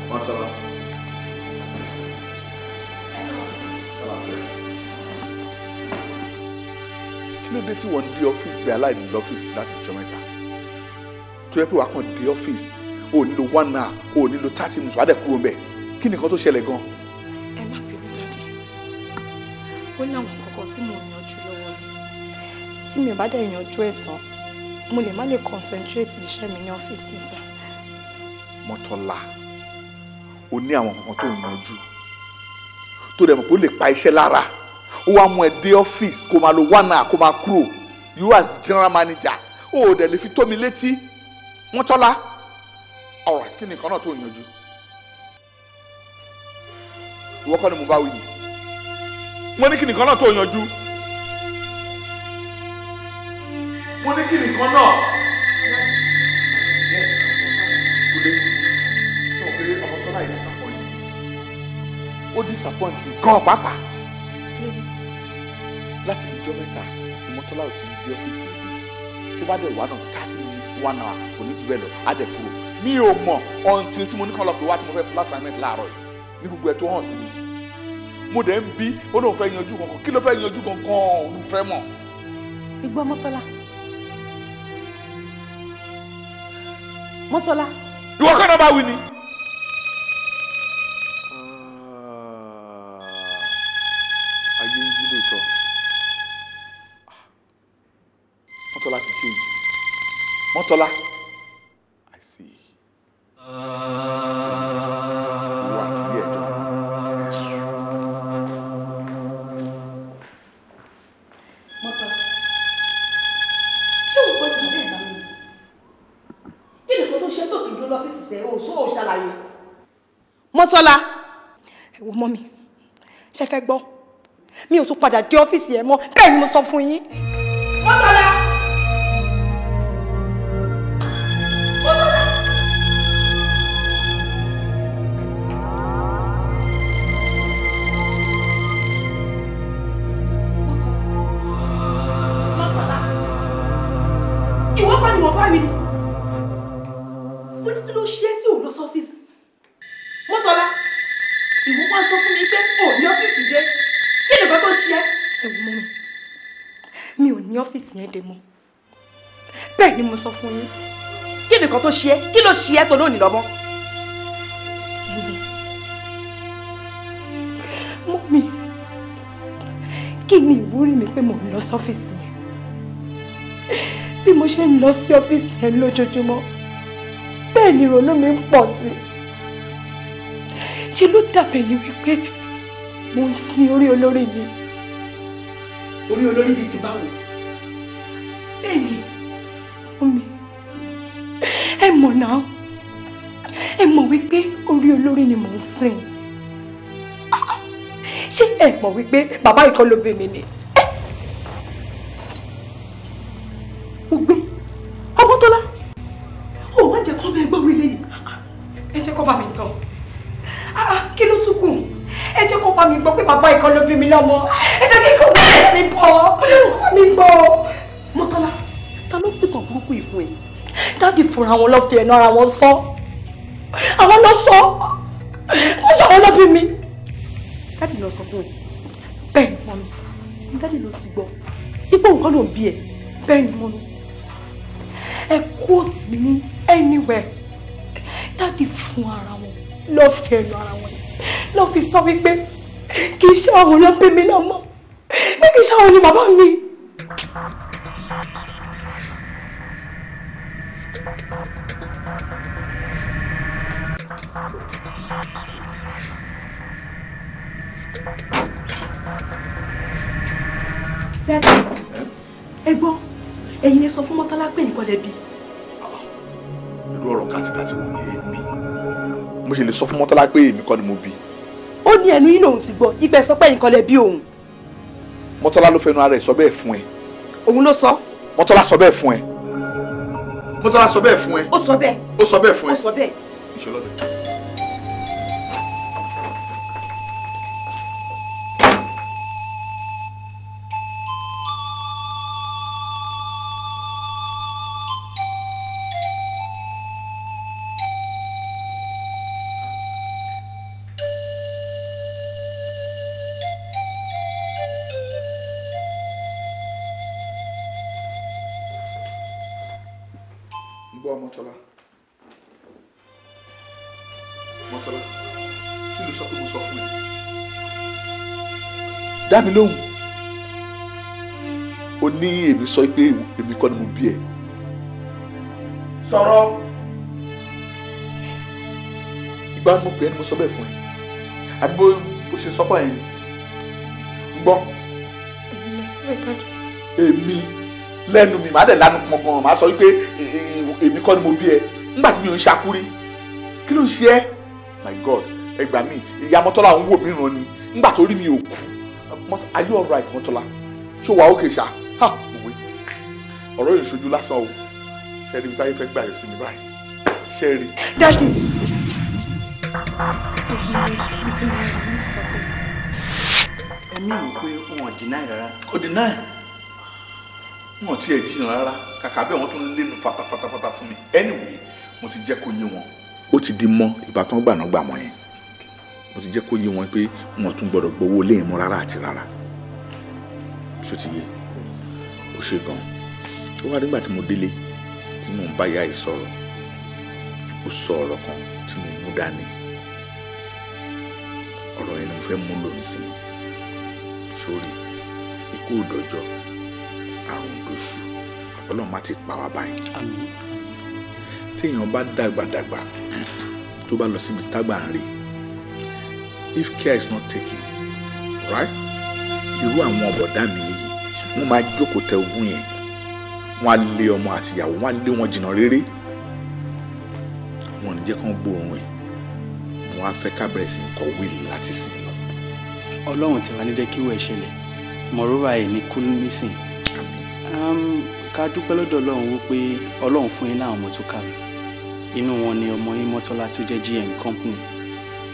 Mọ́tọ́lá. Kí ló dé tí wọ́n ń dé ọ́fíìsì bí aláìní lọ́fíìsì láti ìjọ mẹ́ta? Tó yẹ pé wàá kàn dé ọ́fíìsì, o ò nílò 1 hour, o ò nílò 30 minutes, wàá dẹ̀ kúrò ńbẹ̀. Kí ni nǹkan tó ṣẹlẹ̀ gan? Ẹ má bínú dáadé. Ó ní àwọn kankan tí mò ń yanjú lọ́wọ́ ni. Tí mi ò bá dẹ̀ yanjú ẹ̀ tán, mo lè má lè concentrate iṣẹ́ mi ní ọ́fíìsì ní sá. Mọ́tọ́lá, o ní àwọn kankan tó ń yanjú. Tó dẹ̀ mọ̀ pé ó lè pa iṣẹ́ lára. Ó wá mú ẹ dé ọ́fíìsì kó máa lo 1 hour kó máa kúrò. You as general manager, ó dẹ̀ lè fi tó mi létí. Mọ́tọ́lá, alright, kí ni nǹkan náà tó ń yanjú? Ìwọ kọ́ ni mo bá wí ni. Mo ní kí ni nǹkan náà tó ń yanjú? Mo ní kí ni nǹkan náà? Kúlé, sọ pé Ọmọ́tọ́lá yìí disappoint mi. Ó disappoint mi gan pàápàá. Láti bí ijọ́ mẹ́ta ni Mọ́tọ́lá ò ti ní dé ọ́fíìsì tèmi. Tó bá dẹ̀ wá náà 30 minutes 1 hour kò ní jù bẹ́ẹ̀ lọ, á dẹ̀ kúrò. Mi ò mọ̀ until tí mo ní kàn lọ pé wá tí mo fẹ́ fún assignment láàárọ̀ yìí. Ní gbogbo ẹ̀ tó hàn sí mi. Mo dẹ̀ ń bí ó lóun fẹ́ yanjú kankan. Kí ló fẹ́ yanjú kankan òun fẹ́ mọ̀? Igbó Mọ́tọ́lá. Mọ́tọ́lá. Ìwọ kọ́ náà bá wí ni. Ayé ń yí lóòótọ́. Mọ́tọ́lá ti change. Mọ́tọ́lá. I see. Ìwọ àti ilé ẹjọ́. Mọ́tọ́lá. Ṣé o gbọ́dọ̀ bẹ́ẹ̀ bá mi? Kí ni kò tó ṣe tó kì í dúró lọ́fíìsì sẹ́ o sọ ò ṣàlàyé? Mọ́tọ́lá. Ẹ wo mọ́ mi, ṣe fẹ́ gbọ́? Mi ò tún padà dé ọ́fíìsì ẹ̀ mọ́, bẹ́ẹ̀ ni mo sọ fún yín. Mọ́tọ́lá. Mọ́tọ́lá. Mọ́tọ́lá. Ìwọ kọ́ ni mo bá mi ni. Mo ní kí ló ṣe tí ò lọ sọ́fíìsì? Mọ́tọ́lá, ìwọ wá sọ fún mi pé ò ní ọ́fíìsì dé. Kí ni nǹkan tó ṣe ẹ́? Ẹ wò mọ́ mi ò ní ọ́fíìsì yẹn dé mọ́. Bẹ́ẹ̀ ni mo sọ fún yín. Kí ni nǹkan tó ṣe ẹ́? Kí ló ṣe ẹ́ tó lónìí lọ́mọ́? Mọ́mì, kí ni ìwúrí mi pé mo ń lọ sọ́fíìsì yẹn? Bí mo ṣe ń lọ sí ọ́fíìsì yẹn lójoojúmọ́, bẹ́ẹ̀ ni ìrònú mi ń pọ̀ sí i. Ṣé ló dàbẹ̀ ni wípé mo ń sin orí olórí mi? Orí olórí mi ti báwo? Bẹ́ẹ̀ni, mọ́mì, ẹ mọ̀ náà, ẹ mọ̀ wípé orí olórí ni mò ń sìn. Ṣé ẹ mọ̀ wípé bàbá ìkọ́ ló bí mi ni? Mo gbé Ọmọ́tọ́lá, ó wá jẹ́ kó bá ẹ gbọ́ wílé yìí. Ẹ jẹ́ kó bá mi gbọ́. Kí ló tún kù? Ẹ jẹ́ kó bá mi gbọ́ pé bàbá ìkan ló bí mi lọ́mọ. Ẹ jẹ́ kí kò bá mi bọ̀. Mi gbọ́. Mọ́tọ́lá, ta ló pìtàn burúkú yìí fún ẹ? Dáàdì fúnra wọn lọ fi ẹnu ara wọn sọ. Àwọn lọ sọ. Wọ́n ṣàwọn lọ bí mi. Dáàdì lọ sọ fún ẹ. Bẹ́ẹ̀ ni mọ́mi. Dáàdì ló ti gbọ́. Ipò nǹkan ló ń bí ẹ. Bẹ́ẹ̀ ni mọ́mi. Ẹ quote mi ní anywhere. Dáàdì fún ara wọn lọ fi ẹnu ara wọn lọ fi sọ wípé kì í ṣe àwọn ló bí mi lọ́mọ pé kì í ṣe àwọn ni bàbá mi. Dáàdì, ẹ gbọ́, ẹ̀yin lè sọ fún Mọ́tọ́lá pé nǹkan lẹ bí. Irú ọ̀rọ̀ kàtìkàtì wò ni èmi? Mo ṣe lè sọ fún Mọ́tọ́lá pé èmi kọ́ ni mo bí. Ó ní ẹnu yín lòun ti gbọ́, ibẹ̀ sọ pé nǹkan lẹ bí òun. Mọ́tọ́lá ló fẹnu ara ẹ̀ sọ bẹ́ẹ̀ fún ẹ. Òun ló sọ. Mọ́tọ́lá sọ bẹ́ẹ̀ fún ẹ. Mọ́tọ́lá sọ bẹ́ẹ̀ fún ẹ. Ó sọ bẹ́ẹ̀. Ó sọ bẹ́ẹ̀ fún ẹ. Ó sọ bẹ́ẹ̀. Ìṣọlọ́dẹ. gbọ́ Mọ́tọ́lá. Mọ́tọ́lá, kí ló sọ pé mo sọ fún ẹ? Dá mi lóhùn. Ó ní èmi sọ pé èmi kọ́ ni mo bí ẹ. Sọ̀rọ̀. Ìgbà mo pè é ni mo sọ bẹ́ẹ̀ fún ẹ. Àbí bó ṣe sọ́kọ̀ yẹn ni. Gbọ́. Èmi lẹ́nu mi màá dẹ̀ lánàá pọ̀npọ̀n màá sọ wípé èmi kọ́ ni mo bí ẹ nígbà tí mi ò ń ṣakúrí. Kí ló ń ṣe ẹ́? My God, ẹ gbà mí, ìyá Mọ́tọ́lá ń wò mí ràn ni nígbà tó rí mi ò kú. Are you alright Mọ́tọ́lá? Ṣé wàá òkè ṣá? Ha! Òwe. Ọ̀rọ̀ yìí ṣojú lásán o. Ṣé ẹni táyé fẹ́ gbà yẹn sí mi báyìí? Ṣé rí? Daddy. Ẹ̀mí rò pé wọn deny rárá. Kò deny. Wọn ti ẹ̀ jiyàn rárá. Kàkà bẹ́ẹ̀ wọ́n tún lénu fatafata fún mi. Anyway, mo ti jẹ́ kó yé wọn. Ó ti di mọ́ ìbátan gbà mọ́ yẹn. Mo ti jẹ́ kó yé wọn pé wọn tún gbọ́dọ̀ gbowó lé ìmú rárá àti rárá. Ṣó ti yé? Ó ṣe gan. Ó wá nígbà tí mo délé tí mò ń bá ìyá yìí sọ̀rọ̀. Ó sọ ọ̀rọ̀ kan tí mo mú dání. Ọ̀rọ̀ yẹn ni mo fẹ́ mú lòun sí. Sórí ikú òdòjọ́ àrùn òdòṣù Ọlọ́run má ti pa wá báyìí. Àmín. Téèyàn bá dàgbàdàgbà tó bá lọ síbi tágbà ń rí, if care is not taken, right? Irú àwọn ọ̀bọ̀dá mi yìí wọ́n máa jókòó tẹ ogún yẹn, wọ́n á lé ọmọ àti ìyàwó, wọ́n á lé wọn jìnnà réré, wọn ò ní jẹ́ kán gbóòórùn ẹ̀, wọ́n á fẹ́ ká bẹ̀rẹ̀ sí kọ wíìlì láti sìn lọ. Ọlọ́run tí wà ní jẹ́ kí wọ́n ṣẹlẹ̀ mọ̀rọ́wà ẹ̀ ní kú nísìn. Ká dúpẹ́ lọ́dọ̀ Ọlọ́run wípé Ọlọ́run fún yín láwọn ọmọ tó kàwé. Inú wọn ni ọmọ yín Mọ́tọ́lá tó jẹ́ GM company,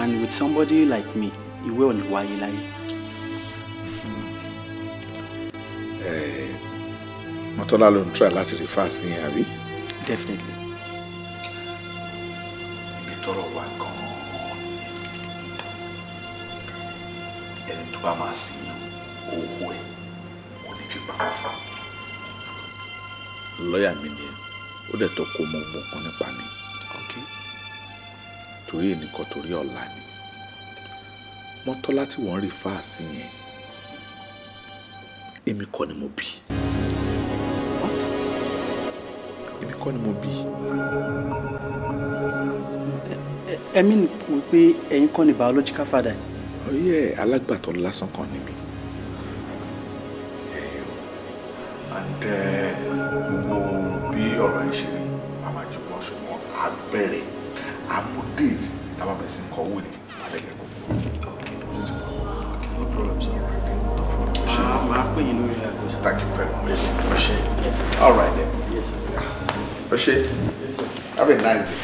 and with somebody like me ìwé ò ní wáyé láyé. Mọ́tọ́lá ló ń try láti rí fáàsì yẹn àbí? Definitely. Ibi tọ́rọ̀ wà gan-an ẹni tó bá máa sin owó ẹ̀ wọ́n ní fi pamọ́ fún un. Lọ́ọ̀yà mi ni ó dẹ̀ tó kó mọ gbogbo nǹkan nípa mi. Torí ẹnìkan torí ọ̀la ni. Mọ́tọ́lá tí wọ́n rí fáàsì yẹn èmi kọ́ ni mo bí. What? Èmi kọ́ ni mo bí. Ẹ̀mí ni pé ẹ̀yin kọ́ ni biological father. Oyè alágbàtọ́ lásán kan ni mi. And gbogbo bí ọ̀rọ̀ yẹn ṣe rí màmá jù wọ́n ṣùgbọ́n a bẹ̀rẹ̀ déètì tábà bẹ̀rẹ̀ sí ń kọ́ wòlé àlẹ́kẹ̀ẹ́ gbogbo. No problem, sir. Màá pè yín lórí aago. Thank you very much. Yes, sir. Yes, sir. All right then. Yes, sir. Oshe. Yes, sir. Have a nice day.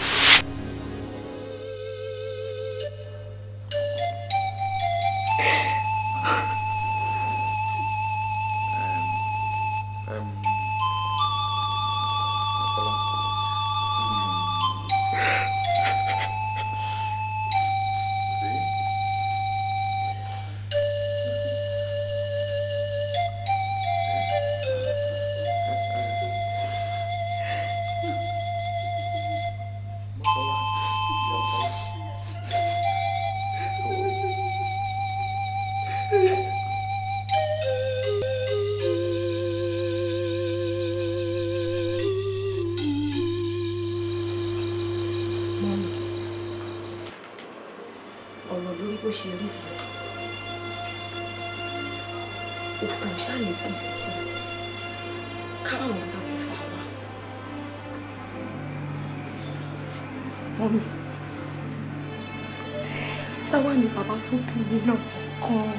Táwa ni bàbá tó bí mi náà kan.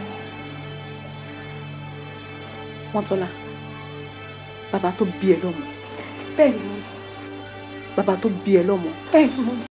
Mọ́tọ́lá, bàbá tó bí ẹ lọ́mọ. Bẹ́ẹ̀ ni, bàbá tó bí ẹ lọ́mọ. Bẹ́ẹ̀ ni.